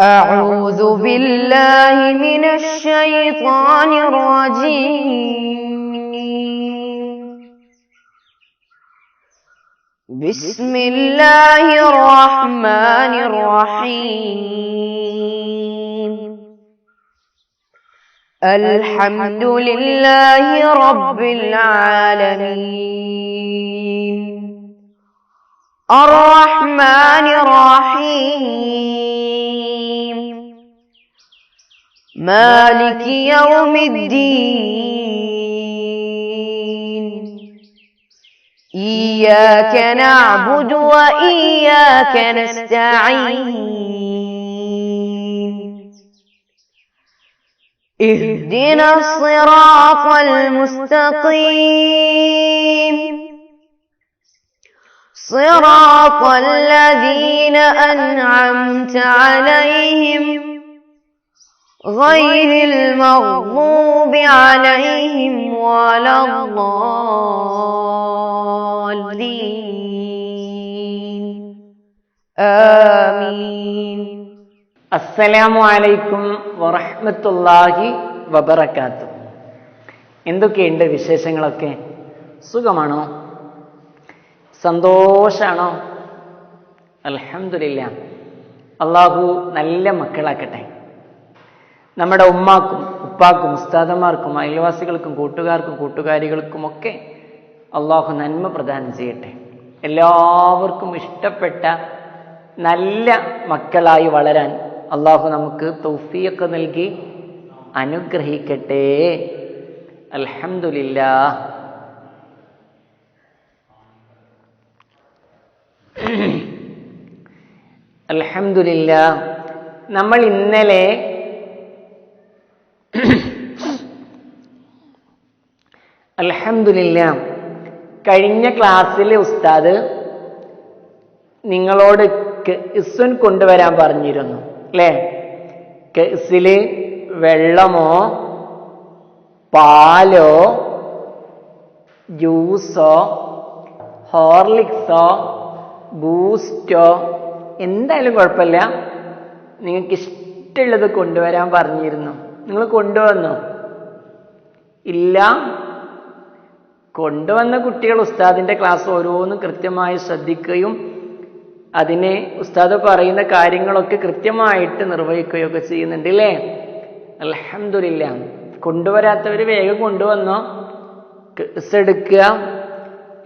أعوذ بالله من الشيطان الرجيم. بسم الله الرحمن الرحيم. الحمد لله رب العالمين. الرحمن الرحيم. مالك يوم الدين. إياك نعبد وإياك نستعين. اهدنا الصراط المستقيم. صراط الذين أنعمت عليهم غير المغضوب عليهم ولا الضالين. آمين. അസ്സലാമു അലൈക്കും വറഹ്മത്തുള്ളാഹി വബറകാതുഹു. എന്തൊക്കെയുണ്ട് വിശേഷങ്ങളൊക്കെ? സുഖമാണോ? സന്തോഷാണോ? അൽഹംദുലില്ലാ. അള്ളാഹു നല്ല മക്കളാക്കട്ടെ. നമ്മുടെ ഉമ്മാക്കും ഉപ്പാക്കും ഉസ്താദന്മാർക്കും അയൽവാസികൾക്കും കൂട്ടുകാർക്കും കൂട്ടുകാരികൾക്കുമൊക്കെ അള്ളാഹു നന്മ പ്രദാനം ചെയ്യട്ടെ. എല്ലാവർക്കും ഇഷ്ടപ്പെട്ട നല്ല മക്കളായി വളരാൻ അള്ളാഹു നമുക്ക് തൗഫീഖ് നൽകി അനുഗ്രഹിക്കട്ടെ. അൽഹംദുലില്ലാ. അൽഹംദുലില്ലാ. നമ്മൾ ഇന്നലെ അൽഹംദുലില്ലാ കഴിഞ്ഞ ക്ലാസ്സിലെ ഉസ്താദ് നിങ്ങളോട് കെസ്സുൻ കൊണ്ടുവരാൻ പറഞ്ഞിരുന്നു അല്ലേ? കെസ്സില് വെള്ളമോ പാലോ ജ്യൂസോ ഹോർലിക്സോ ബൂസ്റ്റോ എന്തായാലും കുഴപ്പമില്ല, നിങ്ങൾക്ക് ഇഷ്ടമുള്ളത് കൊണ്ടുവരാൻ പറഞ്ഞിരുന്നു. നിങ്ങൾ കൊണ്ടുവന്നോ? ഇല്ല. കൊണ്ടുവന്ന കുട്ടികൾ ഉസ്താദിന്റെ ക്ലാസ് ഓരോന്നും കൃത്യമായി ശ്രദ്ധിക്കുകയും അതിനെ ഉസ്താദ് പറയുന്ന കാര്യങ്ങളൊക്കെ കൃത്യമായിട്ട് നിർവഹിക്കുകയൊക്കെ ചെയ്യുന്നുണ്ട് അല്ലേ? അൽഹംദുലില്ലാ. കൊണ്ടുവരാത്തവർ വേഗം കൊണ്ടുവന്നോ. കെസ് എടുക്കുക,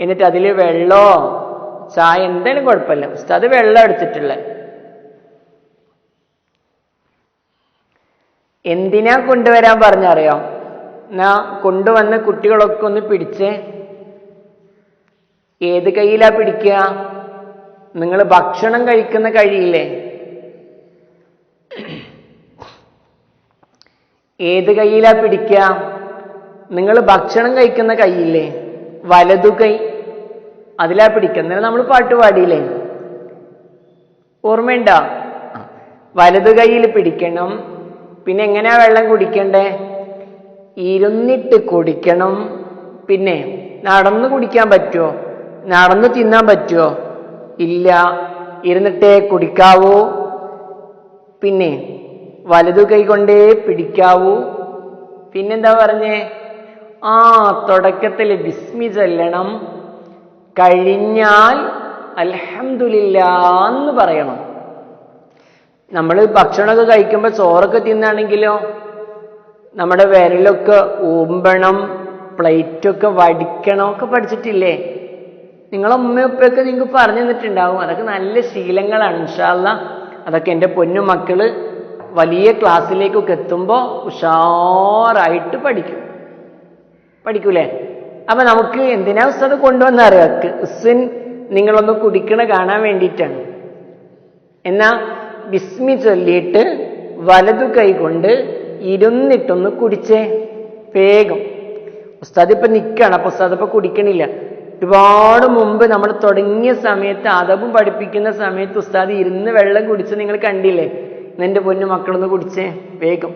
എന്നിട്ട് അതിൽ വെള്ളമോ ചായ എന്തായാലും കുഴപ്പമില്ല. ഉസ്താദ് വെള്ളം എടുത്തിട്ടുള്ളത്. എന്തിനാ കൊണ്ടുവരാൻ പറഞ്ഞറിയാം? എന്നാ കൊണ്ടുവന്ന കുട്ടികളൊക്കെ ഒന്ന് പിടിച്ച്. ഏത് കൈയിലാ പിടിക്കുക? നിങ്ങൾ ഭക്ഷണം കഴിക്കുന്ന കഴിയില്ലേ? ഏത് കൈയിലാ പിടിക്കുക? നിങ്ങൾ ഭക്ഷണം കഴിക്കുന്ന കൈയില്ലേ? വലതു കൈ, അതിലാ പിടിക്കുക. എന്നാലും നമ്മൾ പാട്ട് പാടിയില്ലേ? ഓർമ്മയുണ്ടോ? വലതു കൈയിൽ പിടിക്കണം. പിന്നെ എങ്ങനെയാ വെള്ളം കുടിക്കണ്ടേ? ഇരുന്നിട്ട് കുടിക്കണം. പിന്നെ നടന്നു കുടിക്കാൻ പറ്റുമോ? നടന്നു തിന്നാൻ പറ്റുമോ? ഇല്ല, ഇരുന്നിട്ടേ കുടിക്കാവൂ. പിന്നെ വലതു കൈ കൊണ്ടേ പിടിക്കാവൂ. പിന്നെന്താ പറഞ്ഞേ? തുടക്കത്തിൽ ബിസ്മി ചൊല്ലണം. കഴിഞ്ഞാൽ അൽഹംദുലില്ലാ എന്ന് പറയണം. നമ്മൾ ഭക്ഷണമൊക്കെ കഴിക്കുമ്പോൾ ചോറൊക്കെ തിന്നാണെങ്കിലോ നമ്മുടെ വിരലൊക്കെ ഊമ്പണം, പ്ലേറ്റൊക്കെ വടിക്കണം ഒക്കെ പഠിച്ചിട്ടില്ലേ? നിങ്ങളെ ഉമ്മയൊപ്പൊക്കെ നിങ്ങൾക്ക് പറഞ്ഞു തന്നിട്ടുണ്ടാവും. അതൊക്കെ നല്ല ശീലങ്ങളാണ്. ഇൻഷാ അല്ലാഹ് അതൊക്കെ എൻ്റെ പൊന്നു മക്കള് വലിയ ക്ലാസ്സിലേക്കൊക്കെ എത്തുമ്പോൾ ഉഷാറായിട്ട് പഠിക്കൂലേ? അപ്പൊ നമുക്ക് എന്തിനാ ഉസ്താദ് കൊണ്ടുവന്നറിയാം? കെസ്സുൻ നിങ്ങളൊന്ന് കുടിക്കണ കാണാൻ വേണ്ടിയിട്ടാണ്. എന്നാ ബിസ്മി ചൊല്ലിയിട്ട് വലതു കൈ കൊണ്ട് ഇരുന്നിട്ടൊന്ന് കുടിച്ചേ വേഗം. ഉസ്താദ് ഇപ്പൊ നിൽക്കണം, അപ്പൊ ഉസ്താദ് ഇപ്പൊ കുടിക്കണില്ല. ഒരുപാട് മുമ്പ് നമ്മൾ തുടങ്ങിയ സമയത്ത് അദബും പഠിപ്പിക്കുന്ന സമയത്ത് ഉസ്താദ് ഇരുന്ന് വെള്ളം കുടിച്ച് നിങ്ങൾ കണ്ടില്ലേ? എന്റെ പൊന്നു മക്കളൊന്ന് കുടിച്ചേ വേഗം.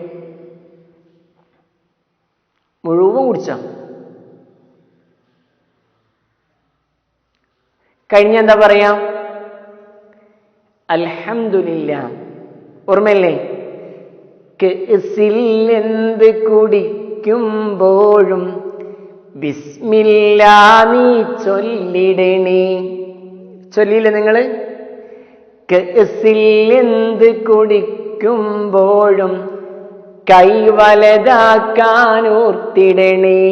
മുഴുവൻ കുടിച്ചോ? കഴിഞ്ഞ എന്താ പറയാ? അൽഹംദുലില്ലാ. ഓർമ്മയല്ലേ? കഅസിൽ എന്ത് കുടിക്കുമ്പോഴും ബിസ്മില്ലാ നീ ചൊല്ലിടണേ. ചൊല്ലിയില്ലേ നിങ്ങള്? കഅസിൽ എന്ത് കുടിക്കുമ്പോഴും കൈവലതാക്കാൻ ഓർത്തിടണേ.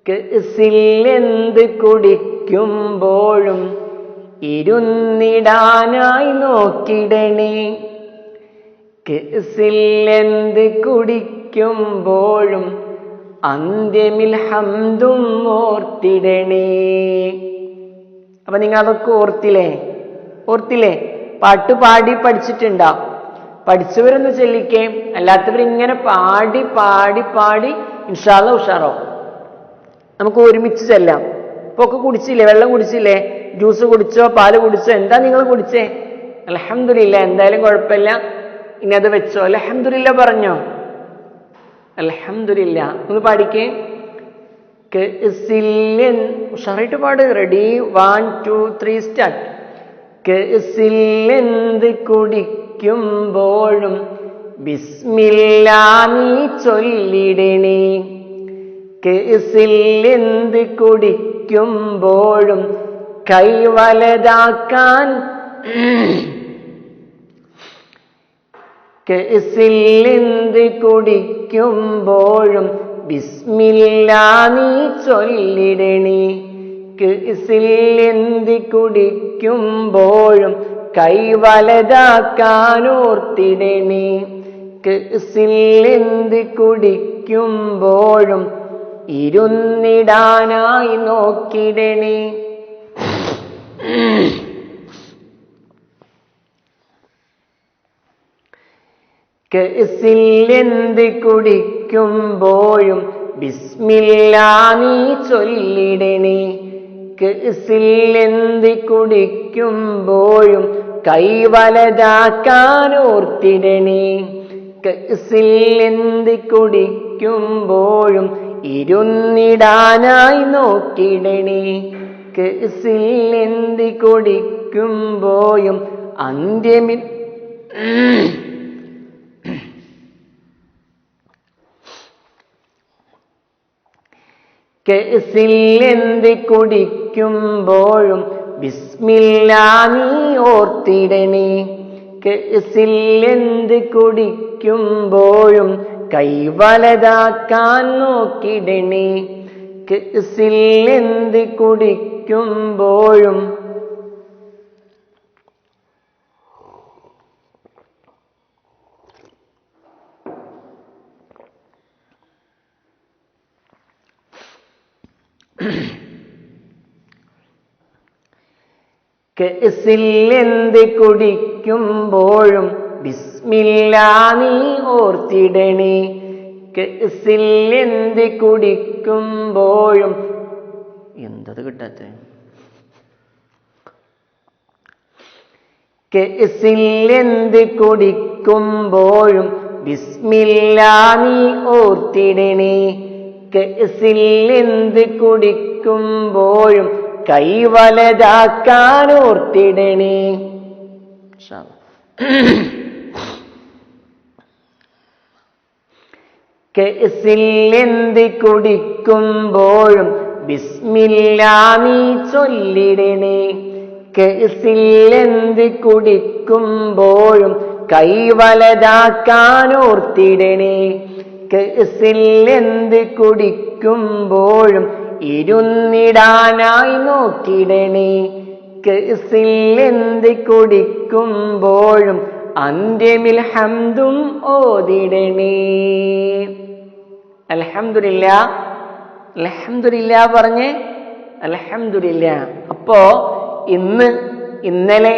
കഅസിൽ എന്ത് കുടിക്കുമ്പോഴും ഇരുന്നിടാനായി നോക്കിടണേ. കഅസിൽ എന്ത് കുടിക്കുമ്പോഴും അന്ത്യമിൽ ഹംദും ഓർത്തിടണേ. അപ്പൊ നിങ്ങൾ അതൊക്കെ ഓർത്തില്ലേ? പാട്ട് പാടി പഠിച്ചിട്ടുണ്ടോ? പഠിച്ചവരൊന്ന് ചൊല്ലിക്കേ. അല്ലാത്തവരിങ്ങനെ പാടി പാടി പാടി ഇൻഷാ അല്ലാഹ് ഉഷാറാവും. നമുക്ക് ഒരുമിച്ച് ചെല്ലാം. ഇപ്പൊ ഒക്കെ കുടിച്ചില്ലേ? വെള്ളം കുടിച്ചില്ലേ? ജ്യൂസ് കുടിച്ചോ? പാല് കുടിച്ചോ? എന്താ നിങ്ങൾ കുടിച്ചേ? അൽഹംദുലില്ലാ. എന്തായാലും കുഴപ്പമില്ല. ഇനി അത് വെച്ചോ. അൽഹംദുലില്ലാ പറഞ്ഞോ? അൽഹംദുലില്ലാ. ഒന്ന് പാടിക്കേ. ഉഷാറായിട്ട് പാട്. റെഡി? 1 2 3 സ്റ്റാർട്ട്. കഅസിൽ എന്ത് കുടിക്കുമ്പോഴും ബിസ്മില്ലാ നീ ചൊല്ലിടണേ. കഅസിൽ എന്ത് കുടിക്കുമ്പോഴും കൈവലതാക്കാൻ കഅസിൽ എന്ത് കുടിക്കുമ്പോഴും ബിസ്മില്ലാ നീ ചൊല്ലിടണേ. കഅസിൽ എന്ത് കുടിക്കുമ്പോഴും കൈവലതാക്കാൻ ഓർത്തിടണേ. കഅസിൽ എന്ത് കുടിക്കുമ്പോഴും ഇരുന്നിടാനായി നോക്കിടണേ. കഅസിൽ എന്ത് കുടിക്കുമ്പോഴും ബിസ്മില്ലാ നീ ചൊല്ലിടണേ. കഅസിൽ എന്ത് കുടിക്കുമ്പോഴും കൈവലതാക്കാൻ ഓർത്തിടണേ. കഅസിൽ എന്ത് കുടിക്കുമ്പോഴും ഇരുന്നിടാനായി നോക്കിടണേ. കഅസിൽ എന്ത് കുടിക്കുമ്പോഴും അന്ത്യമിൽ കഅസിൽ എന്ത് കുടിക്കുമ്പോഴും ബിസ്മില്ലാ നീ ഓർത്തിടണേ. കഅസിൽ എന്ത് കുടിക്കുമ്പോഴും കൈവലതാക്കാൻ നോക്കിടണേ. കഅസിൽ എന്ത് കുടിക്കുമ്പോഴും കഅസിൽ എന്ത് കുടിക്കുമ്പോഴും ബിസ്മില്ലാ നീ ഓർത്തിടണേ. കഅസിൽ എന്ത് കുടിക്കുമ്പോഴും എന്തത് കിട്ടാത്ത കഅസിൽ എന്ത് കുടിക്കുമ്പോഴും ബിസ്മില്ലാ നീ ഓർത്തിടണേ. കഅസിൽ എന്ത് കുടിക്കുമ്പോഴും കൈവലതാക്കാൻ ഓർത്തിടണേ. കഅസിൽ എന്ത് കുടിക്കുമ്പോഴും ബിസ്മില്ലാ നീ ചൊല്ലിടണേ. കഅസിൽ എന്ത് കുടിക്കുമ്പോഴും കൈവലതാക്കാൻ ഓർത്തിടണേ. കഅസിൽ എന്ത് കുടിക്കുമ്പോഴും ഇരുന്നിടാനായി നോക്കിടണേ. കഅസിൽ എന്ത് കുടിക്കുമ്പോഴും അന്ത്യമിൽ ഹംദും ഓതിടണേ. അൽഹംദുലില്ലാ. അൽഹംദുലില്ലാ പറഞ്ഞേ. അൽഹംദുലില്ലാ. അപ്പോ ഇന്നലെ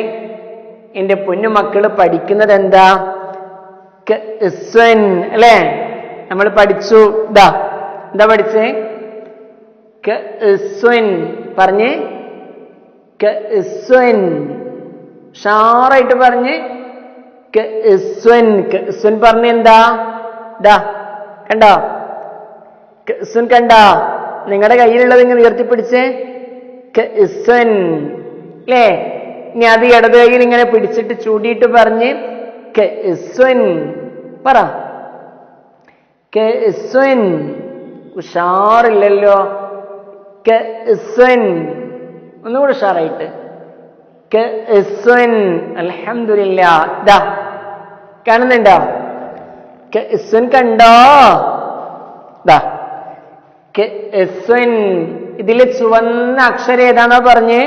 എന്റെ പൊന്നുമക്കള് പഠിക്കുന്നത് എന്താ? കഅസ്വൻ അല്ലേ? നമ്മൾ പഠിച്ചു. എന്താ പഠിച്ചേ? കഅസ്വൻ പറഞ്ഞേ. കഅസ്വൻ ഷാറായിട്ട് പറഞ്ഞേ. കഅസ്വൻ. കഅസ്വൻ പറഞ്ഞ എന്താ? കണ്ടോ? കഅസ്വൻ കണ്ടോ? നിങ്ങളുടെ കയ്യിലുള്ളത് ഇങ്ങനെ ഉയർത്തിപ്പിടിച്ചേ. കഅസ്വൻ അല്ലേ? ഇനി അത് ഇടത് കൈയിൽ ഇങ്ങനെ പിടിച്ചിട്ട് ചൂണ്ടിയിട്ട് പറഞ്ഞ് കെസ്വൻ പറ. കെസ്വൻ ഉഷാറില്ലല്ലോ. കെസ്വൻ ഒന്നുകൂടെ ഉഷാറായിട്ട്. കെസ്വൻ അൽഹംദുലില്ലാ. ദാ കാണുന്നുണ്ടോ? കെസ്വൻ കണ്ടോ? ദാ കെസ്വൻ. ഇതില് ചുവന്ന അക്ഷരം ഏതാണോ പറഞ്ഞ്?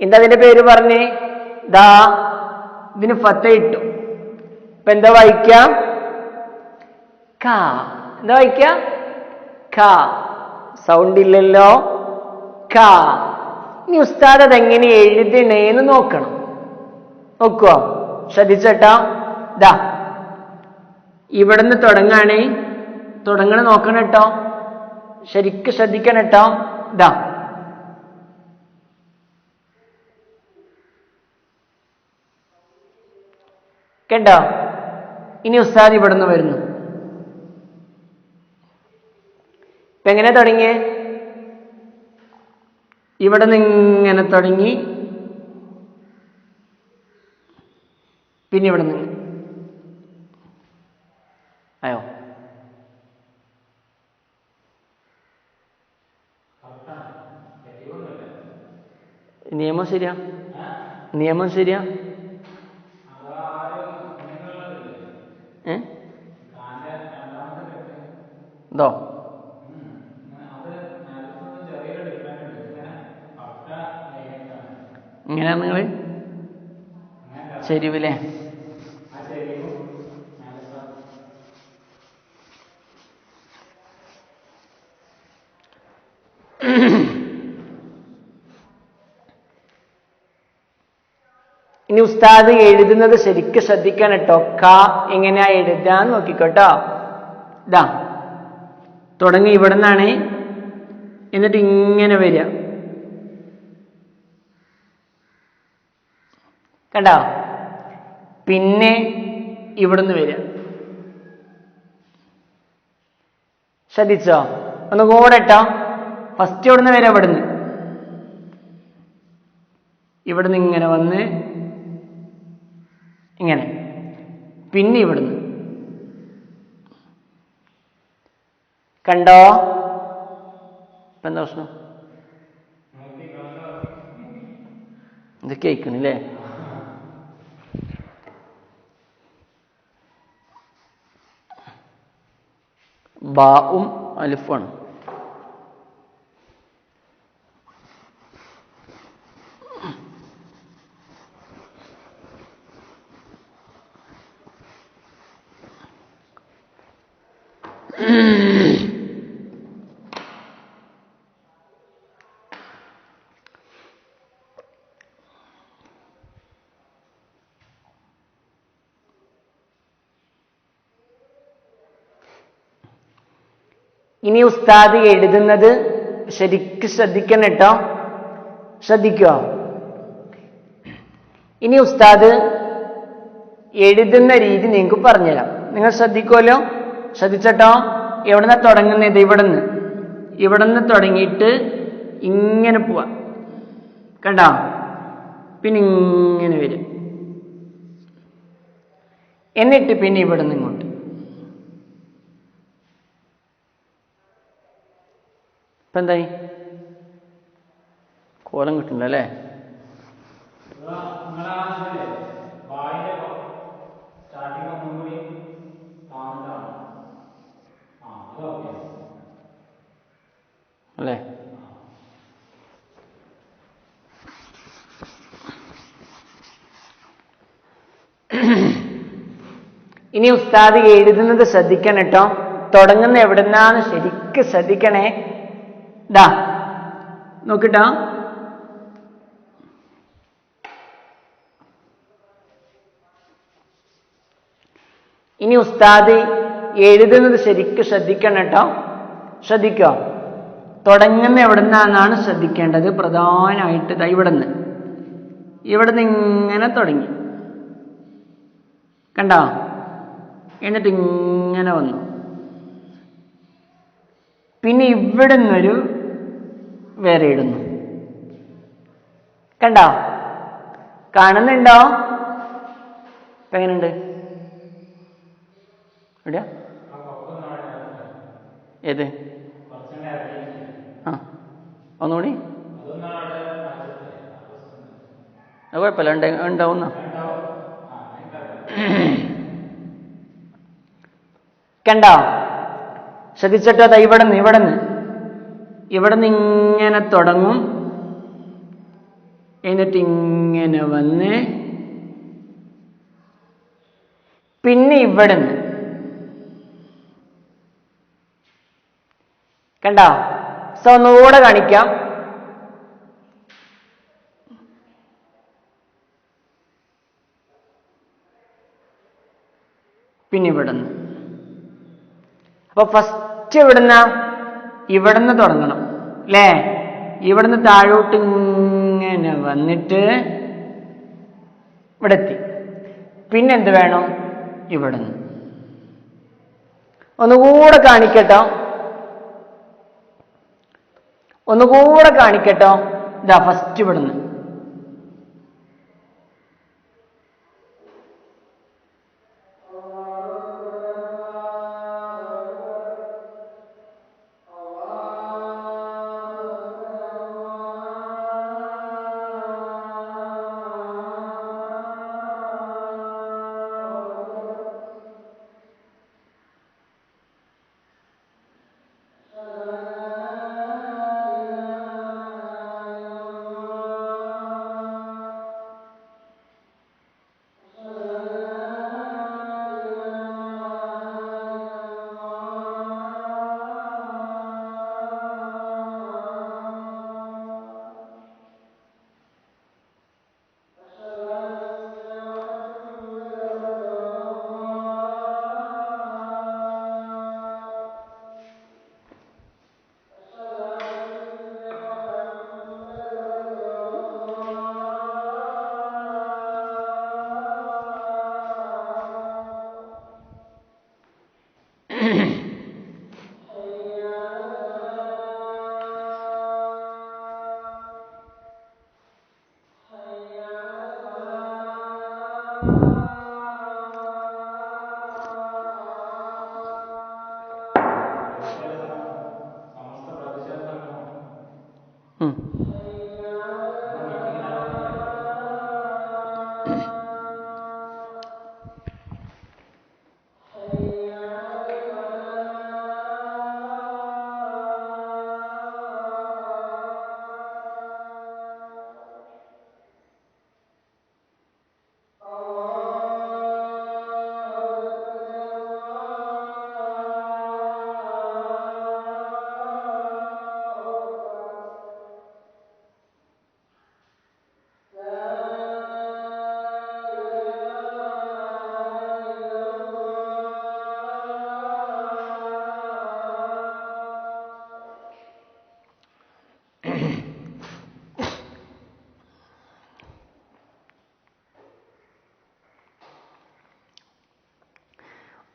എന്താ അതിന്റെ പേര് പറഞ്ഞ്? ദാ ഇതിന് ഫത്ത ഇട്ടു. ഇപ്പൊ എന്താ വായിക്കാം? ക. എന്താ വായിക്കാം? ക. സൗണ്ട് ഇല്ലല്ലോ. ക. ഇനി ഉസ്താദ് അതെങ്ങനെ എഴുതണേന്ന് നോക്കണം. നോക്കുവോ? ശ്രദ്ധിച്ചേട്ടാ. ദാ ഇവിടുന്ന് തുടങ്ങാണ്. തുടങ്ങണ നോക്കണം കേട്ടോ. ശരിക്കും ശ്രദ്ധിക്കണം കേട്ടോ. ദാ കണ്ടോ? ഇനി ഉസ്താദ് ഇവിടുന്ന് വരുന്നു. ഇപ്പൊ എങ്ങനെ തുടങ്ങിയേ? ഇവിടെ നിന്ന് ഇങ്ങനെ തുടങ്ങി, പിന്നെ ഇവിടെ നിന്ന് അയോ നിയമം ശരിയാ? നിയമം ശരിയാ? ഇതോ ഇങ്ങനെയാ നിങ്ങള് ചെരിവില്ലേ? ഇനി ഉസ്താദ് എഴുതുന്നത് ശരിക്കും ശ്രദ്ധിക്കാൻ കേട്ടോ. ക എങ്ങനെയാ എഴുതാൻ നോക്കിക്കോട്ടോ. ഇതാ തുടങ്ങി ഇവിടെ നിന്നാണ്, എന്നിട്ട് ഇങ്ങനെ വരിക. കണ്ടോ? പിന്നെ ഇവിടുന്ന് വരിക. ശ്രദ്ധിച്ചോ? ഒന്ന് കൂടെ ഇട്ടോ. ഫസ്റ്റ് ഇവിടുന്ന് വരിക. ഇവിടുന്ന് ഇങ്ങനെ വന്ന് ഇങ്ങനെ, പിന്നെ ഇവിടുന്ന്. കണ്ടോ? ഇപ്പൊ എന്താ പ്രശ്നം? ഇത് കേൾക്കണില്ലേ? ബാവും അലിഫാണ്. ഇനി ഉസ്താദ് എഴുതുന്നത് ശരിക്കും ശ്രദ്ധിക്കണം കേട്ടോ. ശ്രദ്ധിക്കോ? ഇനി ഉസ്താദ് എഴുതുന്ന രീതി നിങ്ങൾക്ക് പറഞ്ഞുതരാം. നിങ്ങൾ ശ്രദ്ധിക്കുമല്ലോ. ശ്രദ്ധിച്ചട്ടോ. എവിടുന്ന തുടങ്ങുന്നത്? ഇവിടുന്ന് തുടങ്ങിയിട്ട് ഇങ്ങനെ പോവാ. കണ്ടോ? പിന്നെ ഇങ്ങനെ വരും. എന്നിട്ട് പിന്നെ ഇവിടുന്ന് ഇങ്ങോട്ട്. ഇപ്പൊ എന്തായി? കോലം കിട്ടുന്നില്ല അല്ലേ? അല്ലേ? ഇനി ഉസ്താദ് എഴുതുന്നത് ശ്രദ്ധിക്കണം കേട്ടോ. തുടങ്ങുന്ന എവിടുന്നാണ് ശരിക്കും ശ്രദ്ധിക്കണേ. ദാ നോക്കിട്ടോ. ഇനി ഉസ്താദ് എഴുതുന്നത് ശരിക്കും ശ്രദ്ധിക്കണം കേട്ടോ. ശ്രദ്ധിക്കോ? തുടങ്ങുന്ന എവിടുന്നാണ് ശ്രദ്ധിക്കേണ്ടത് പ്രധാനമായിട്ട്. ഇവിടുന്ന് ഇങ്ങനെ തുടങ്ങി. കണ്ടോ? എന്നിട്ട് ഇങ്ങനെ വന്നു. പിന്നെ ഇവിടുന്നൊരു വേറെ ഇടുന്നു. കണ്ടോ? കാണുന്നുണ്ടോ? ഇപ്പൊ എങ്ങനെയുണ്ട്? എവിടെയാ? ഏത്? ആ ഒന്നുകൂടി. അത് കുഴപ്പമില്ല, ഉണ്ടാവുന്ന. കണ്ടോ? ശ്രദ്ധിച്ചിട്ടോ? അതാ ഇവിടുന്ന് ഇങ്ങനെ തുടങ്ങും, എന്നിട്ട് ഇങ്ങനെ വന്ന് പിന്നെ ഇവിടുന്ന്. കണ്ടോ? സോ ഒന്നുകൂടെ കാണിക്കാം. പിന്നെ ഇവിടുന്ന്. അപ്പൊ ഫസ്റ്റ് ഇവിടുന്ന് തുടങ്ങണം അല്ലേ? ഇവിടുന്ന് താഴോട്ട് ഇങ്ങനെ വന്നിട്ട് ഇവിടെ എത്തി. പിന്നെന്ത് വേണം? ഇവിടുന്ന്. ഒന്നുകൂടെ കാണിക്കട്ടോ. ഇതാ ഫസ്റ്റ് ഇവിടുന്ന്.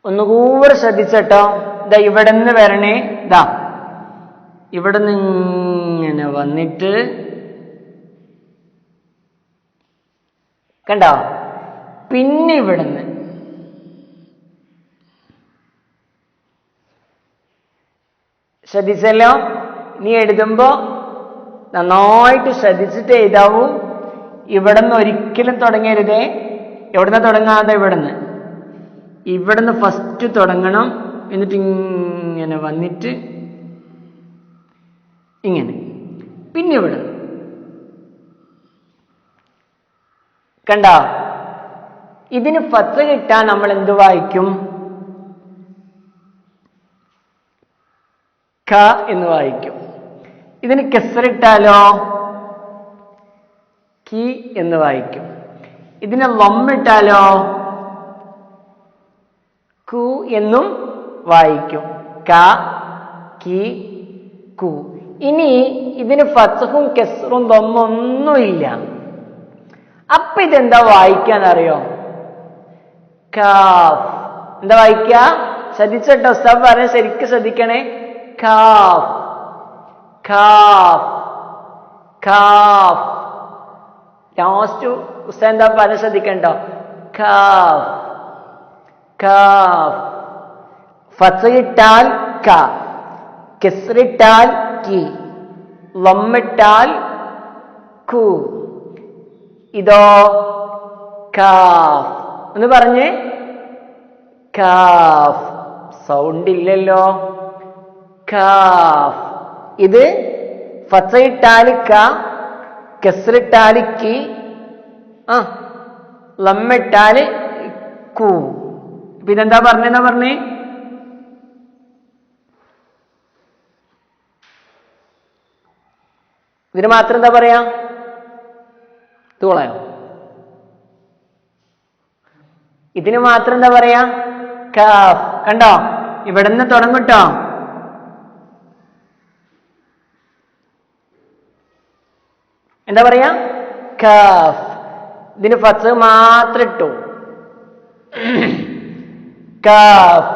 ഒന്നുകൂടെ ശ്രദ്ധിച്ചട്ടോ. ഇതാ ഇവിടുന്ന് വരണേ. ഇവിടുന്ന് ഇങ്ങനെ വന്നിട്ട് കണ്ടോ? പിന്നെ ഇവിടുന്ന് ശ്രദ്ധിച്ചല്ലോ. നീ എഴുതുമ്പോ നന്നായിട്ട് ശ്രദ്ധിച്ചിട്ട് എഴുതാവൂ. ഇവിടുന്ന് ഒരിക്കലും തുടങ്ങരുതേ. എവിടുന്ന തുടങ്ങാതെ ഇവിടുന്ന് ഫസ്റ്റ് തുടങ്ങണം. എന്നിട്ട് ഇങ്ങനെ വന്നിട്ട് ഇങ്ങനെ പിന്നെ ഇവിടെ. കണ്ടോ? ഇതിന് ഫത്ത് കിട്ടാൻ നമ്മൾ എന്ത് വായിക്കും? ക എന്ന് വായിക്കും. ഇതിന് കെസറിട്ടാലോ കി എന്ന് വായിക്കും. ഇതിന് ലമ്മിട്ടാലോ കു എന്നും വായിക്കും. ക, കി, കു. ഇനി ഇതിന് ഫത്ഹും കെസ്റും ദമ്മൊന്നുമില്ല. അപ്പൊ ഇതെന്താ വായിക്കാന്നറിയോ? കാഫ്. എന്താ വായിക്ക? ശ്രദ്ധിച്ചോട്ടോ, ഉസ്താദ് പറയാൻ ശരിക്കും ശ്രദ്ധിക്കണേ. Calf, calf, calf. ലാസ്റ്റ് ഉസ്താദ് എന്താ പദം ശ്രദ്ധിക്കണ്ടോ? കാഫ്. കാഫ്. ഫത്ഹയിട്ടാൽ ക, കസ്റിട്ടാൽ കി, ലമ്മിട്ടാൽ കു. ഇതോ കാഫ്. എന്ന് പറഞ്ഞ് കാഫ്. സൗണ്ട് ഇല്ലല്ലോ. കാഫ്. ഇത് ഫത്ഹയിട്ടാൽ ക, കസ്റിട്ടാൽ കി, ലമ്മിട്ടാൽ കു. പിന്നെന്താ പറഞ്ഞേ? ഇതിന് മാത്രം എന്താ പറയാ? തൂളയോ? ഇതിന് മാത്രം എന്താ പറയാ? കാഫ്. കണ്ടോ? ഇവിടുന്ന് തുടങ്ങട്ടോ. എന്താ പറയാ? കാഫ്. ഇതിന് ഫത്ഹ് മാത്രം ഇട്ടു. കാഫ്.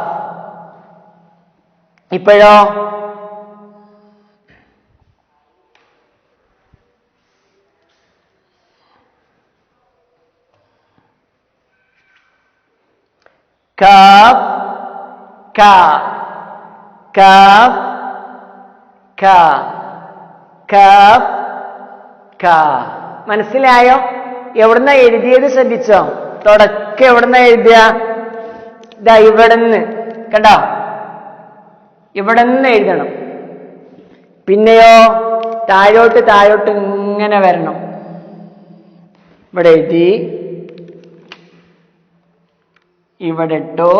ഇപ്പോഴോ? കാഫ് ക, കാഫ് ക, കാഫ് ക. മനസ്സിലായോ? എവിടുന്ന എഴുതിയത് ശ്രദ്ധിച്ചോ? തുടക്കം എവിടുന്ന എഴുതിയ? ഇതാ ഇവിടുന്ന്. കണ്ടോ? ഇവിടുന്ന് എഴുതണം. പിന്നെയോ താഴോട്ട് ഇങ്ങനെ വരണം. ഇവിടെ എഴുതി, ഇവിടെ ഇട്ടു,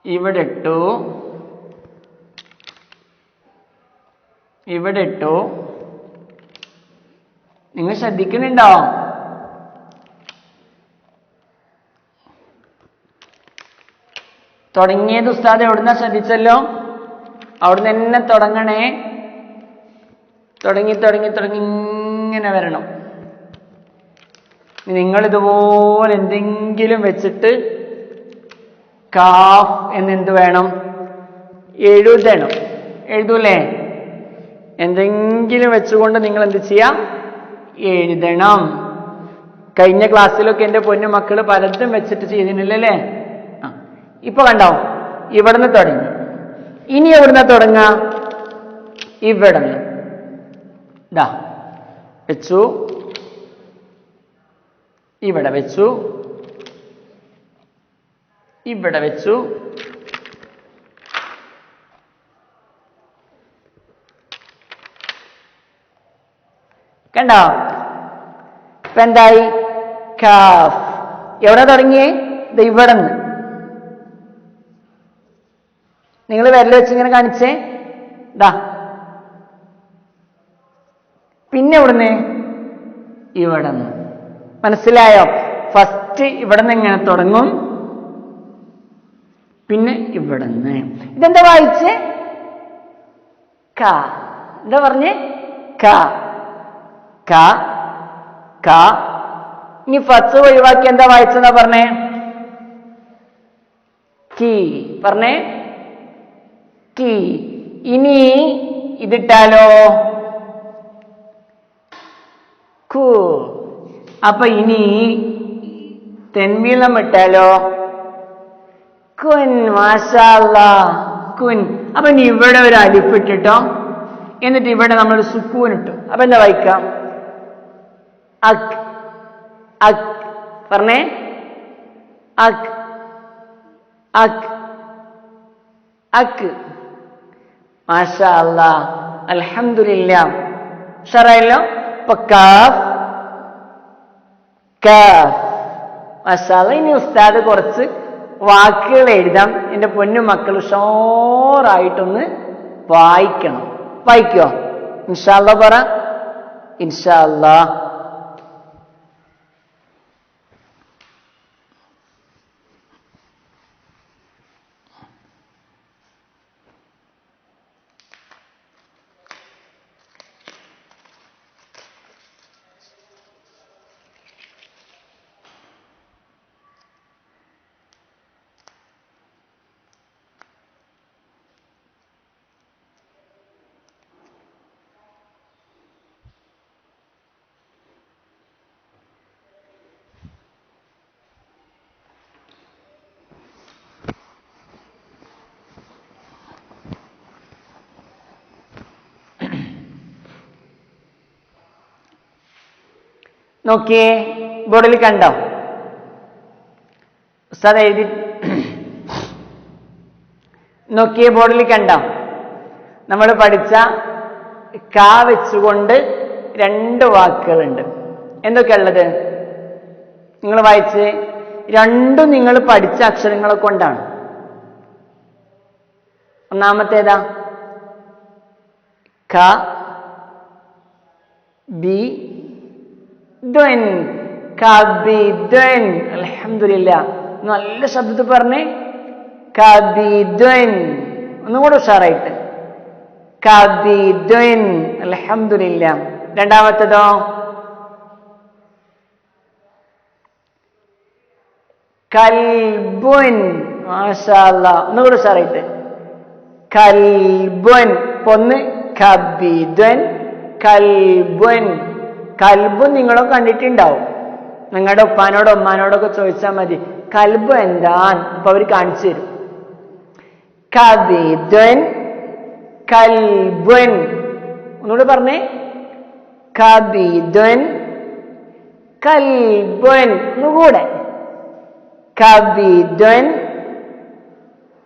ഇവിടെ ഇട്ടു, ഇവിടെ ഇട്ടു. നിങ്ങൾ ശ്രദ്ധിക്കുന്നുണ്ടോ? തുടങ്ങിയത് ഉസ്താദ് എവിടുന്ന ശ്രദ്ധിച്ചല്ലോ? അവിടുന്ന് തന്നെ തുടങ്ങണേ. തുടങ്ങി ഇങ്ങനെ വരണം. നിങ്ങൾ ഇതുപോലെ എന്തെങ്കിലും വെച്ചിട്ട് കാഫ് എന്നെന്ത് വേണം? എഴുതണം. എഴുതൂലേ? എന്തെങ്കിലും വെച്ചുകൊണ്ട് നിങ്ങൾ എന്ത് ചെയ്യാം? എഴുതണം. കഴിഞ്ഞ ക്ലാസ്സിലൊക്കെ എൻ്റെ പൊന്നു മക്കള് പലതും വെച്ചിട്ട് ചെയ്തിട്ടില്ലല്ലേ? ഇപ്പൊ കണ്ടോ? ഇവിടുന്ന് തുടങ്ങി. ഇനി എവിടുന്ന തുടങ്ങ? ഇവിടുന്ന് ദാ വെച്ചു, ഇവിടെ വെച്ചു, ഇവിടെ വെച്ചു, കണ്ടോ? ഇപ്പൊ എന്തായി? കാഫ്. എവിടെ തുടങ്ങിയേ? ഇത് ഇവിടെ നിന്ന്. നിങ്ങൾ വിരൽ വെച്ച് ഇങ്ങനെ കാണിച്ചേ. ദാ പിന്നെ എവിടുന്ന്? ഇവിടെ നിന്ന്. മനസ്സിലായോ? ഫസ്റ്റ് ഇവിടെ നിന്ന് ഇങ്ങനെ തുടങ്ങും, പിന്നെ ഇവിടെ നിന്ന്. ഇതെന്താ വായിച്ചേ? ക. എന്താ പറഞ്ഞേ? ക. ക, ക. ഇനി ഫത്ഹ് ഒഴിവാക്കി എന്താ വായിച്ചെന്നാ പറഞ്ഞേ? കി. പറഞ്ഞേ കി. ഇനി ഇതിട്ടാലോ? കു. അപ്പൊ ഇനി തെൻവീളം ഇട്ടാലോ? കുൻ. മാഷാ അല്ലാഹ്. കുൻ. അപ്പൊ ഇനി ഇവിടെ ഒരു അലിഫ് ഇട്ടിട്ടോ, എന്നിട്ട് ഇവിടെ നമ്മൾ സുക്കൂൻ ഇട്ടു. അപ്പൊ എന്താ വായിക്കാം? അക്. അക്. പറഞ്ഞേ അക്. അക്. അക്. മാഷാ അല്ലാഹ്. അൽഹംദുലില്ലാഹ്. ഉഷാറായല്ലോ? ഇപ്പൊ കാഫ്, കാഫ്. മാഷാ അല്ലാഹ്. ഇനി ഉസ്താദ് കുറച്ച് വാക്കുകൾ എഴുതാം. എൻ്റെ പൊന്നു മക്കൾ ഉഷാറായിട്ടൊന്ന് വായിക്കണം. വായിക്കോ? ഇൻഷാ അല്ലാഹ് പറ. ഇൻഷാ അല്ലാഹ്. നോക്കിയേ, ബോർഡിൽ കണ്ടോ? ഉസ്താദ് എഴുതി നോക്കിയേ, ബോർഡിൽ കണ്ടോ? നമ്മൾ പഠിച്ച കാ വെച്ചുകൊണ്ട് 2 വാക്കുകളുണ്ട്. എന്തൊക്കെയുള്ളത്? നിങ്ങൾ വായിച്ച്. രണ്ടും നിങ്ങൾ പഠിച്ച അക്ഷരങ്ങളെ കൊണ്ടാണ്. ഒന്നാമത്തേതാ? ക ബി ദ്വൻ. കബിദ്വൻ. അൽഹംദുലില്ലാ. നല്ല ശബ്ദത്തിൽ പറഞ്ഞേ. കബിദ്വൻ. ഒന്നും കൂടെ ഉഷാറായിട്ട്. കബിദ്വൻ. അൽഹംദുലില്ലാ. രണ്ടാമത്തേതോ? കൽബുൻ. മാഷാ അല്ലാഹ്. ഒന്നുകൂടെ ഉഷാറായിട്ട്. കൽബുൻ. ഒന്ന് കബിദ്വൻ, കൽബുൻ. കൽബുൻ നിങ്ങളും കണ്ടിട്ടുണ്ടാവും. നിങ്ങളുടെ ഉപ്പാനോടോ ഉമ്മാനോടൊക്കെ ചോദിച്ചാൽ മതി കൽബ് എന്താണ്, അപ്പൊ അവർ കാണിച്ചു തരും. കബിദ്വൻ, കൽബുൻ. ഒന്നുകൂടെ പറഞ്ഞേ. കബിദ്വൻ, കൽബുൻ. ഒന്നുകൂടെ. കബിദ്വൻ,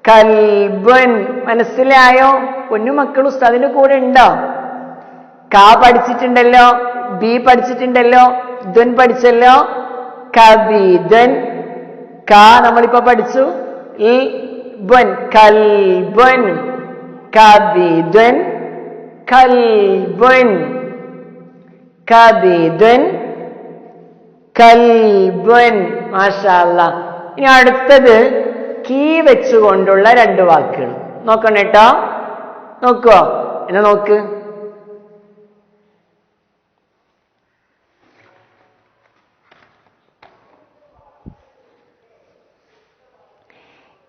കൽബുൻ. മനസ്സിലായോ? പൊന്നുമക്കൾ ഉസ്താദിന്റെ കൂടെ ഉണ്ടോ? കാ പഠിച്ചിട്ടുണ്ടല്ലോ, ബി പഠിച്ചിട്ടുണ്ടല്ലോ, ദ്വൻ പഠിച്ചല്ലോ. കബിദ്വൻ. കാ നമ്മളിപ്പോ പഠിച്ചു. ൽബുൻ. കൽബുൻ. കബിദ്വൻ, കൽബുൻ. കബിദ്വൻ, കൽബുൻ. മാഷാ അല്ലാഹ്. ഇനി അടുത്തത് കീ വെച്ചുകൊണ്ടുള്ള 2 വാക്കുകൾ. നോക്കണം കേട്ടോ. നോക്കോ? എന്നാ നോക്ക്.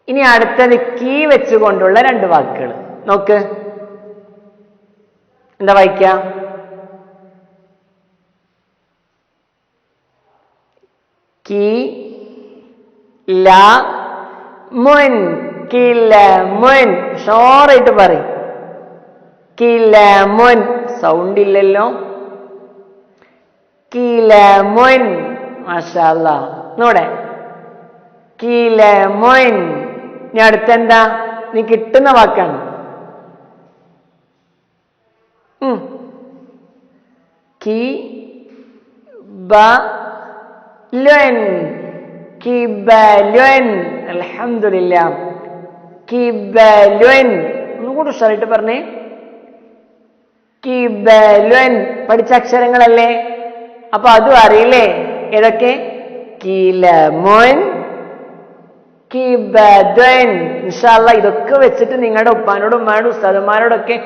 ഇനി അടുത്തത് കീ വെച്ചുകൊണ്ടുള്ള 2 വാക്കുകൾ. നോക്ക്. എന്താ വായിക്കാം? കി ല മുൻ. കിലമുൻ. ഷോറായിട്ട് പറയും. കിലമുൻ. സൗണ്ട് ഇല്ലല്ലോ. കിലമുൻ. മാഷാ അല്ലാഹ്. നോടെ. കിലമുൻ. ഇനി അടുത്തെന്താ? നീ കിട്ടുന്ന വാക്കാണ്. കി ബ ലുൻ. കിബലുൻ. അൽഹംദുലില്ലാ. കിബലുൻ. ഒന്നുകൂടി ഉഷാറായിട്ട് പറഞ്ഞേ. കിബലുൻ. പഠിച്ച അക്ഷരങ്ങളല്ലേ, അപ്പൊ അതും അറിയില്ലേ? ഏതൊക്കെ? കിലമുൻ, കിബദുൻ. ഇൻഷാ അല്ലാഹ് ഇതൊക്കെ വെച്ചിട്ട് നിങ്ങളുടെ ഉപ്പാനോടും ഉമ്മാനോടും ഉസ്താദന്മാരോടൊക്കെ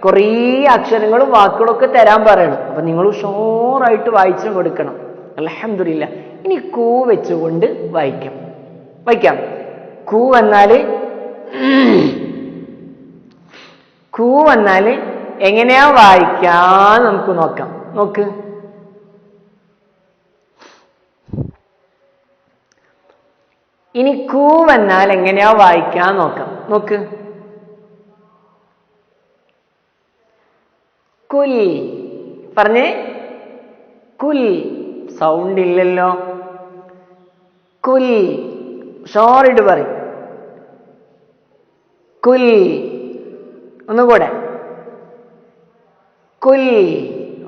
കുറേ അക്ഷരങ്ങളും വാക്കുകളും ഒക്കെ തരാൻ പറയണം. അപ്പൊ നിങ്ങൾ ഉഷാറായിട്ട് വായിച്ചു കൊടുക്കണം. അൽഹംദുലില്ലാ. ഇനി കൂ വെച്ചുകൊണ്ട് വായിക്കാം. വായിക്കാം. കൂ വന്നാല് എങ്ങനെയാ വായിക്കാൻ നമുക്ക് നോക്കാം. നോക്ക്. ഇനി കൂ വന്നാൽ എങ്ങനെയാ വായിക്കാൻ നോക്കാം. നോക്ക്. കുൽ. പറഞ്ഞേ. കുൽ. സൗണ്ട് ഇല്ലല്ലോ. കുൽ. ഷോറിട്ട് പറയും. കുൽ. ഒന്നുകൂടെ. കുൽ.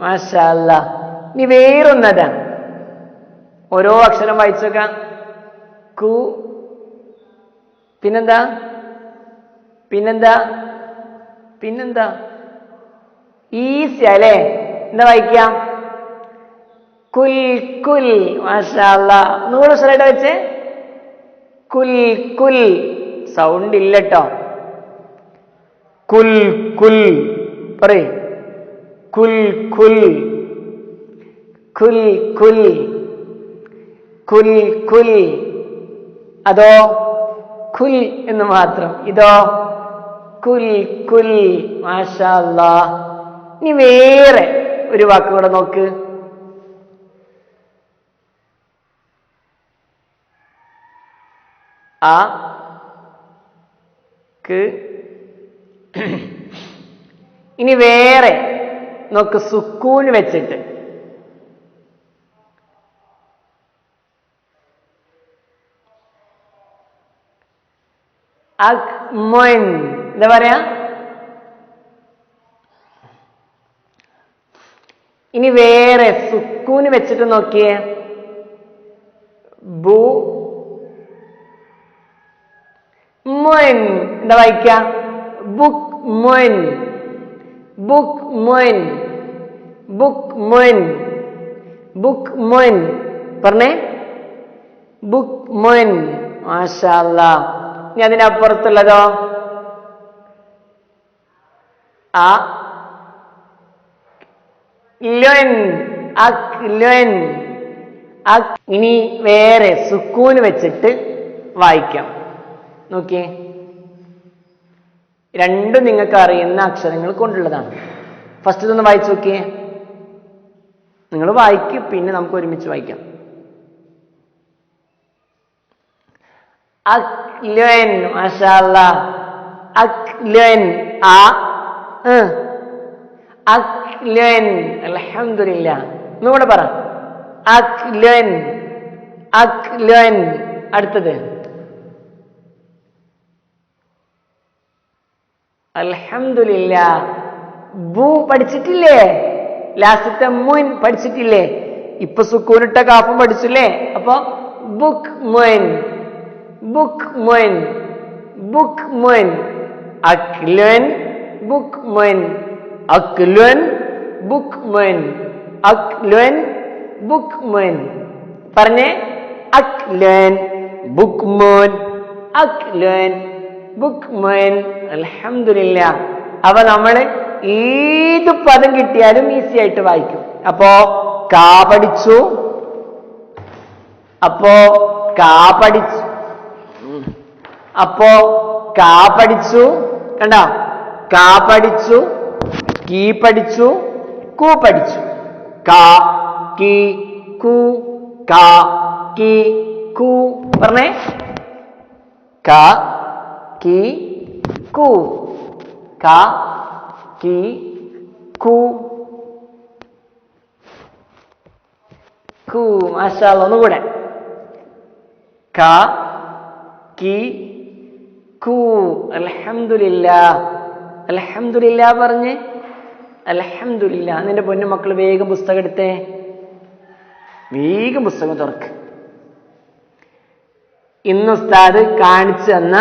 മാഷാ അല്ലാഹ്. ഇനി വേറൊന്നതാണ്. ഓരോ അക്ഷരം വായിച്ചോക്കാം. കു. പിന്നെന്താ? പിന്നെന്താ? പിന്നെന്താ? ഈസി അല്ലേ? എന്താ വായിക്കാം? കുൽ കുൽ. മാഷാ അല്ലാഹ്. ഒന്നുകൂടെ ഉഷാറായിട്ട് വെച്ചേ. കുൽ കുൽ. സൗണ്ട് ഇല്ലട്ടോ. കുൽ കുൽ പറയ്. കുൽ കുൽ. കുൽ കുൽ. കുൽ കുൽ. അതോ കുൽ എന്ന് മാത്രം. ഇതോ കുൽ കുൽ. മാഷാ അല്ലാഹ്. ഇനി വേറെ ഒരു വാക്ക് കൂടെ നോക്ക്. ആ ക്ക്. ഇനി വേറെ നോക്ക്. സുക്കൂൻ വെച്ചിട്ട്. അക്മൊൻ. എന്താ പറയാ? ഇനി വേറെ സുക്കൂന് വെച്ചിട്ട് നോക്കിയേ. ബു മൊൻ. എന്താ വായിക്ക? ബുക്ക് മൊൻ. ബുക്ക് മൊൻ. ബുക്ക് മൊൻ. ബുക്ക് മൊൻ. പറഞ്ഞേ. ബുക്ക് മൊൻ. മാഷാ അല്ലാ. ഇനി അതിനപ്പുറത്തുള്ളതോ? ആ ലൊൻ. അക്ലൊൻ. ഇനി വേറെ സുക്കൂന് വെച്ചിട്ട് വായിക്കാം. നോക്കിയേ, രണ്ടും നിങ്ങൾക്ക് അറിയുന്ന അക്ഷരങ്ങൾ കൊണ്ടുള്ളതാണ്. ഫസ്റ്റ് ഇതൊന്ന് വായിച്ചു നോക്കിയേ. നിങ്ങൾ വായിക്കും, പിന്നെ നമുക്ക് ഒരുമിച്ച് വായിക്കാം. അക്ലൊൻ. മാഷാ അല്ലാ. അക്ലൊൻ. ആ അക്ലൊൻ. അൽഹംദുലില്ലാ. ഒന്നുകൂടെ പറ. അക്ലൊൻ. അക്ലൊൻ. അടുത്തത് അൽഹംദുലില്ലാ. ബു പഠിച്ചിട്ടില്ലേ? ലാസ്റ്റത്തെ മുൻ പഠിച്ചിട്ടില്ലേ? ഇപ്പൊ സുക്കൂനിട്ട കാഫും പഠിച്ചില്ലേ? അപ്പൊ ബുക്ക് മുൻ. ബുക്ക് മുൻ. ബുക്ക് മുൻ. അക്ലൊൻ. ബുക്ക് മുൻ. അക്ലൊൻ. ബുക്ക് മുൻ. അക്ലൊൻ. ബുക്ക് മുൻ. പറഞ്ഞേ. അക്ലൊൻ. ബുക്ക് മുൻ. അക്ലൊൻ. ബുക്ക് മുൻ. അൽഹംദുലില്ലാ. അപ്പൊ നമ്മള് ഏത് പദം കിട്ടിയാലും ഈസി ആയിട്ട് വായിക്കും. അപ്പോ കാ പഠിച്ചു. അപ്പോ കാ പഠിച്ചു. അപ്പോ കാ പഠിച്ചു. കണ്ട? കാ പഠിച്ചു. കീ പഠിച്ചു. കു പഠിച്ചു. കാ കീ കു. കാ കീ കു. പറഞ്ഞേ. കാ കീ കു. കാ കീ കു. കു. മാഷാ അല്ലാ. ഒന്നുകൂടെ. കാ കീ കു. അൽഹംദുലില്ലാ. അൽഹംദുലില്ലാ പറഞ്ഞ്. അൽഹംദുലില്ലാ. നിന്റെ പൊന്നു മക്കൾ വേഗം പുസ്തകം എടുത്തേ. വേഗം പുസ്തകം തുറക്ക്. ഇന്ന് ഉസ്താദ് കാണിച്ചു തന്ന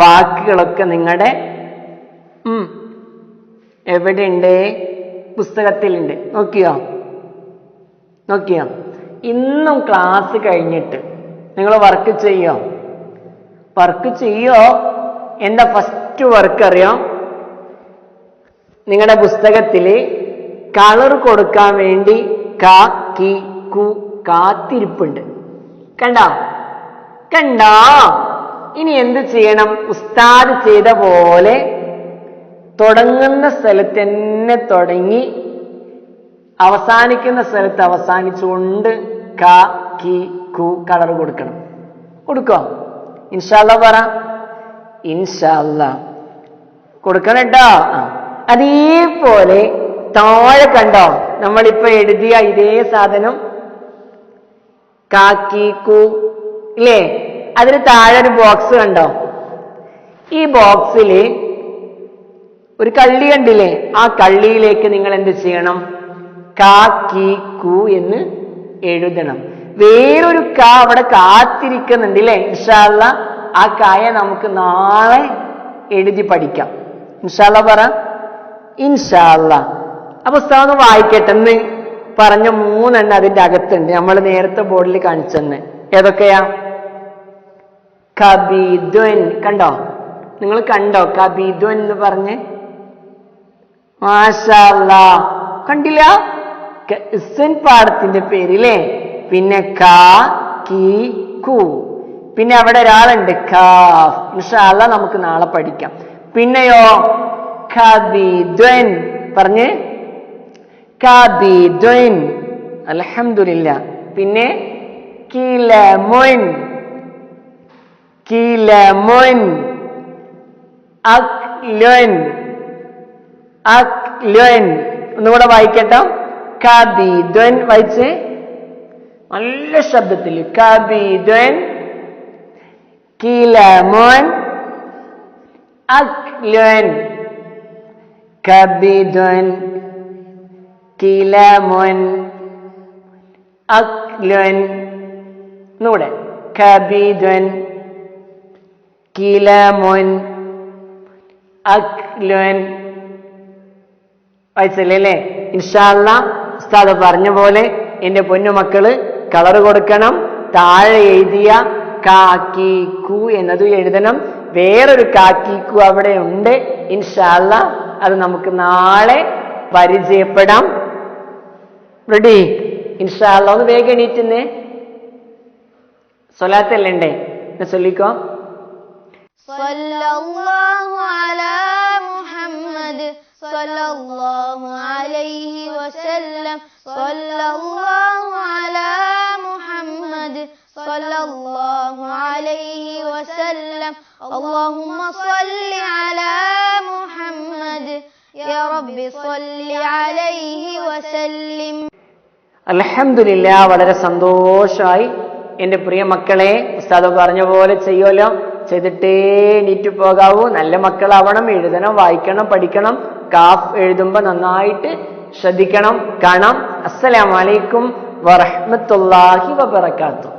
വാക്കുകളൊക്കെ നിങ്ങളുടെ എവിടെയുണ്ട്? പുസ്തകത്തിലുണ്ട്. നോക്കിയോ? നോക്കിയോ? ഇന്നും ക്ലാസ് കഴിഞ്ഞിട്ട് നിങ്ങൾ വർക്ക് ചെയ്യോ? വർക്ക് ചെയ്യോ? എന്താ ഫസ്റ്റ് വർക്ക് അറിയോ? നിങ്ങളുടെ പുസ്തകത്തിൽ കളർ കൊടുക്കാൻ വേണ്ടി കാ കി കു കാത്തിരിപ്പുണ്ട്. കണ്ടോ? കണ്ടോ? ഇനി എന്ത് ചെയ്യണം? ഉസ്താദ് ചെയ്ത പോലെ തുടങ്ങുന്ന സ്ഥലത്ത് തന്നെ തുടങ്ങി അവസാനിക്കുന്ന സ്ഥലത്ത് അവസാനിച്ചുകൊണ്ട് കാ കി കു കളർ കൊടുക്കണം. കൊടുക്കോ? ഇൻഷാ അല്ലാ പറ. ഇൻഷാ അല്ലാ കൊടുക്കണം കേട്ടോ. അതേപോലെ താഴെ കണ്ടോ നമ്മളിപ്പോ എഴുതിയ ഇതേ സാധനം കാ കി കു ഇല്ലേ? അതിന് താഴെ ഒരു ബോക്സ് കണ്ടോ? ഈ ബോക്സിൽ ഒരു കള്ളി കണ്ടില്ലേ? ആ കള്ളിയിലേക്ക് നിങ്ങൾ എന്ത് ചെയ്യണം? കാ കി കു എന്ന് എഴുതണം. വേറൊരു കാ അവിടെ കാത്തിരിക്കുന്നുണ്ട് ഇല്ലേ? ഇൻഷാ അല്ലാ ആ കായ നമുക്ക് നാളെ എഴുതി പഠിക്കാം. ഇൻഷാ അല്ലാ പറ. ഇൻഷാ അല്ലാ. അപ്പൊ ഉസ്താദ് വായിക്കട്ടെ. എന്ന് പറഞ്ഞ 3 എണ്ണം അതിന്റെ അകത്തുണ്ട്. നമ്മൾ നേരത്തെ ബോർഡിൽ കാണിച്ചെന്ന്. ഏതൊക്കെയാ? കബീദ്വൻ. കണ്ടോ? നിങ്ങൾ കണ്ടോ കബീദ്വൻ എന്ന് പറഞ്ഞ്? മാഷാ അല്ലാ. കണ്ടില്ല? ഇസ്ൻ പാഠത്തിന്റെ പേരില്ലേ? പിന്നെ കാ കി കു. പിന്നെ അവിടെ ഒരാളുണ്ട് കാഫ്. ഇൻഷാ അല്ലാ നമുക്ക് നാളെ പഠിക്കാം. പിന്നെയോ കബീദ്വൻ പറഞ്ഞ്. കബീദ്വൻ. അൽഹംദുലില്ലാ. പിന്നെ കിലമുൻ. കിലമുൻ. അക്ലുൻ. അക്ലുൻ. ഒന്നുകൂടെ വായിക്കട്ടോ. കബീദ്വൻ വായിച്ച് നല്ല ശബ്ദത്തിൽ. കബീദ്വൻ. കിലമുൻ. അക്ലുൻ കബിദുൻ കിലമുൻ അക്ലുൻ നൂടെ കബിദുൻ കിലമുൻ അക്ലുൻ വായിച്ചല്ലേ? ഇൻഷാ അല്ലാഹ് ഉസ്താദ് പറഞ്ഞ പോലെ എന്റെ പൊന്നുമക്കള് കളർ കൊടുക്കണം. താഴെ എഴുതിയ കാക്കീക്കു എന്നത് എഴുതണം. വേറൊരു കാക്കീക്കു അവിടെ ഉണ്ട്. ഇൻഷാ അല്ലാഹ് അത് നമുക്ക് നാളെ പരിചയപ്പെടാം. റെഡി? ഇൻഷാ അല്ലാഹ് ഒന്ന് വേഗം എണീറ്റുന്നേ. സ്വലാത്തല്ലേ ഉണ്ടേ എന്നെ ചൊല്ലിക്കോ. സല്ലല്ലാഹു അലാ മുഹമ്മദ് സല്ലല്ലാഹു അലൈഹി വസല്ലം സല്ലല്ലാഹു അലാ മുഹമ്മദ് സല്ലല്ലാഹു അലൈഹി വസല്ലം അല്ലാഹുമ്മ സ്വല്ലി അലാ മുഹമ്മദ് യാ റബ്ബി സ്വല്ലി അലൈഹി വസല്ലിം. അൽഹംദുലില്ലാ, വളരെ സന്തോഷമായി. എന്റെ പ്രിയ മക്കളെ, ഉസ്താദ് പറഞ്ഞ പോലെ ചെയ്യുമല്ലോ. ചെയ്തിട്ടേ എണീറ്റ് പോകാവൂ. നല്ല മക്കളാവണം. എഴുതണം, വായിക്കണം, പഠിക്കണം. കാഫ് എഴുതുമ്പോ നന്നായിട്ട് ശ്രദ്ധിക്കണം. കാണാം. അസ്സലാമു അലൈക്കും വറഹ്മത്തുള്ളാഹി വബറകാതുഹു.